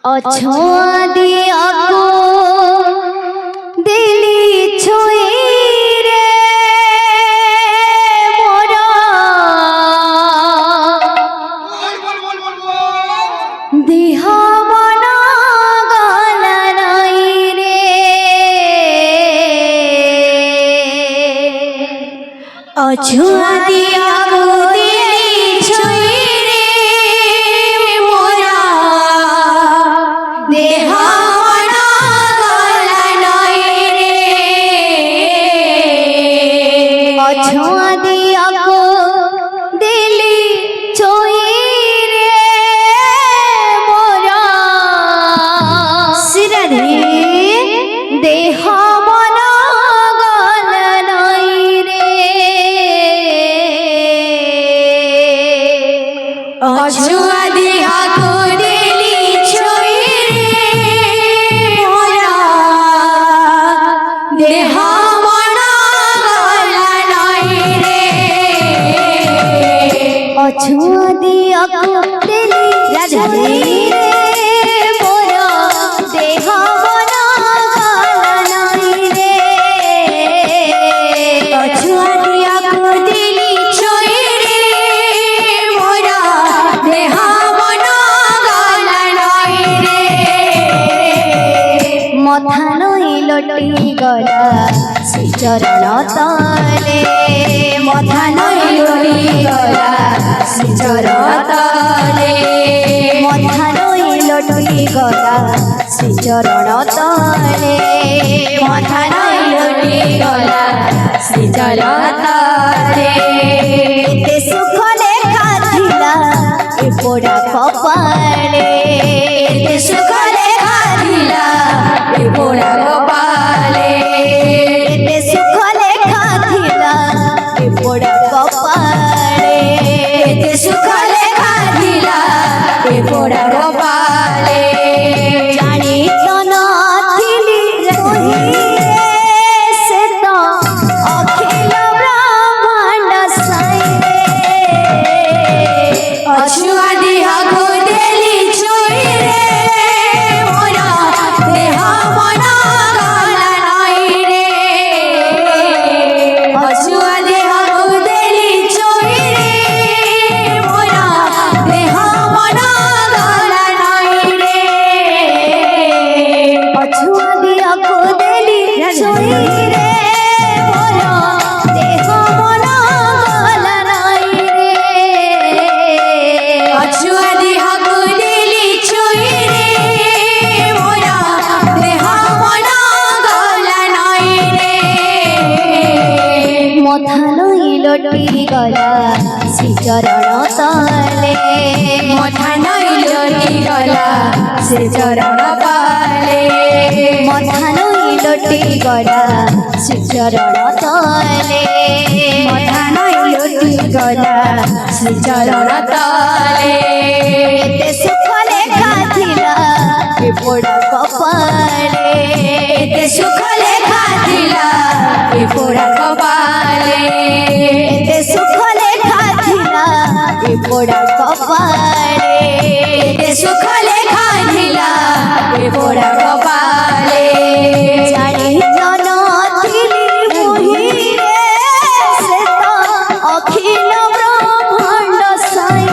অছোঁয়া দিয়াকো দিলি ছুঁই রে মোরা দেহ মন গলা নাই রে অছোঁয়া দিয়াকো দিলি ছুঁই রে মোরা দেহ মন গলা নাই রে অছোঁয়া দিয়াকো দিলি ছুঁই রে মোরা সিরারে দেহ মন গলা নাই রে অছোঁয়া দিয়াকো দিলি ছুঁই রে মোরা দেহ মন গলা নাই রে অছোঁয়া দিয়াকো দিলি ছুঁই রে মোরা দেহ মন গলা নাই রে অছোঁয়া দিয়াকো দিলি ছুঁই রে মোরা দেহ মন গলা নাই রে মথা নই লটি গলা শ্রী চরণ তলে মথা নই লটি গলা শ্রী চরণ তলে মথা নই লটি গলা শ্রী চরণ তলে মথা নই লটি গলা শ্রী চরণ তলে এতে সুখ লেখা ଥିଲା এ পোড়া কপালে এতে সুখ লেখা ଥିଲା এ পোড়া কপালে এতে সুখ লেখা ଥିଲା এ পোড়া কপালে এতে সুখ লেখা ଥିଲା এ পোড়া কপালে জানি তো নথিলি রহিরে সে তো অখিল ব্রহ্মাণ্ড সাই অছোঁয়া দিয়াকো দিলি ছুঁই রে মোরা দেহ মন গলা নাই রে অছোঁয়া দিয়াকো দিলি ছুঁই রে মোরা দেহ মন গলা নাই রে অছোঁয়া দিয়াকো দিলি ছুঁই রে মোরা দেহ মন গলা নাই রে অছোঁয়া দিয়াকো দিলি ছুঁই রে মোরা দেহ মন গলা নাই রে মথা নই লটি গলা শ্রী চরণ তলে মথা নই লটি গলা শ্রী চরণ তলে মথা নই লটি গলা শ্রী চরণ তলে মথা নই লটি গলা শ্রী চরণ তলে এতে সুখ লেখা ଥିଲା এ পোড়া কপালে এতে সুখ লেখা ଥିଲା এ পোড়া কপালে এতে সুখ লেখা ଥିଲା এ পোড়া কপালে এতে সুখ লেখা ଥିଲା এ পোড়া কপালে জানি তো নথিলি মুহিরে সে তো অখিল ব্রহ্মাণ্ড সাই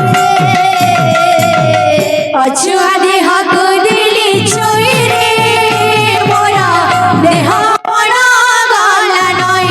অছোঁয়া দিয়াকো দিলি ছুঁই রে মোরা দেহ মন গলা নাই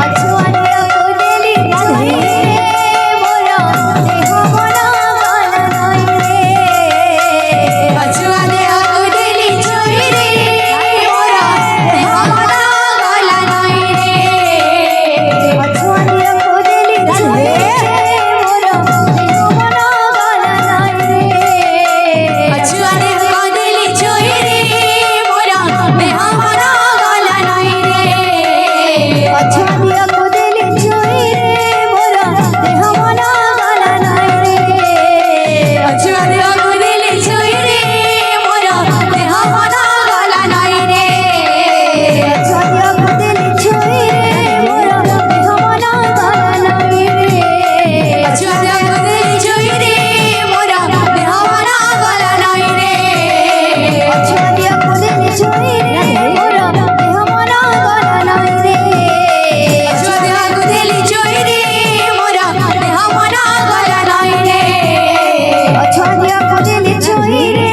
ଅଛୁଆଟିଆ କୁଦେଲି ଛୁଇଁରେ ମୋର ଦେହ ମନ ଗଲା ନଈରେ ପଛୁଆ ଦେହ କୁଦେଲି ଛୁଇଁରେ ମୋର ଦେହ ମନ ଗଲା ନଈରେ ଅଛୁଆଟିଆ କୁଦେଲି ଛୁଇଁରେ ମୋର ଦେହ ମନ ଗଲା ନଈରେ ପଛୁଆ ଦେହ କୁଦେଲି ଛୁଇଁରେ ମୋର ଦେହ ମନ ଗଲା ନଈରେ ଅଛୁଆଟିଆ କୁଦେଲି ଛୁଇଁରେ ମୋର ଦେହ ମନ ଗଲା ନଈରେ ପଛୁଆ ଦେହ କୁଦେଲି ଛୁଇଁରେ ମୋର ଦେହ ମନ ଗଲା ନଈରେ ଅଛୁଆଟିଆ କୁଦେଲି ଛୁଇଁରେ ମୋର ଦେହ ମନ ଗଲା ନଈରେ ପଛୁଆ ଦେହ କୁଦେଲି ଛୁଇଁରେ ମୋର ଦେହ ମନ ଗଲା ନଈରେ ଅଛୁଆଟିଆ କୁଦେଲି ଛୁଇଁରେ ମୋର ଦେହ ମନ ଗଲା ନଈରେ ପଛୁଆ ଦେହ କୁଦେଲି ଛୁଇଁରେ ମୋର ଦେହ ମନ ଗଲା ନଈରେ ଅଛୁଆଟିଆ କୁଦେଲି ଛୁଇଁରେ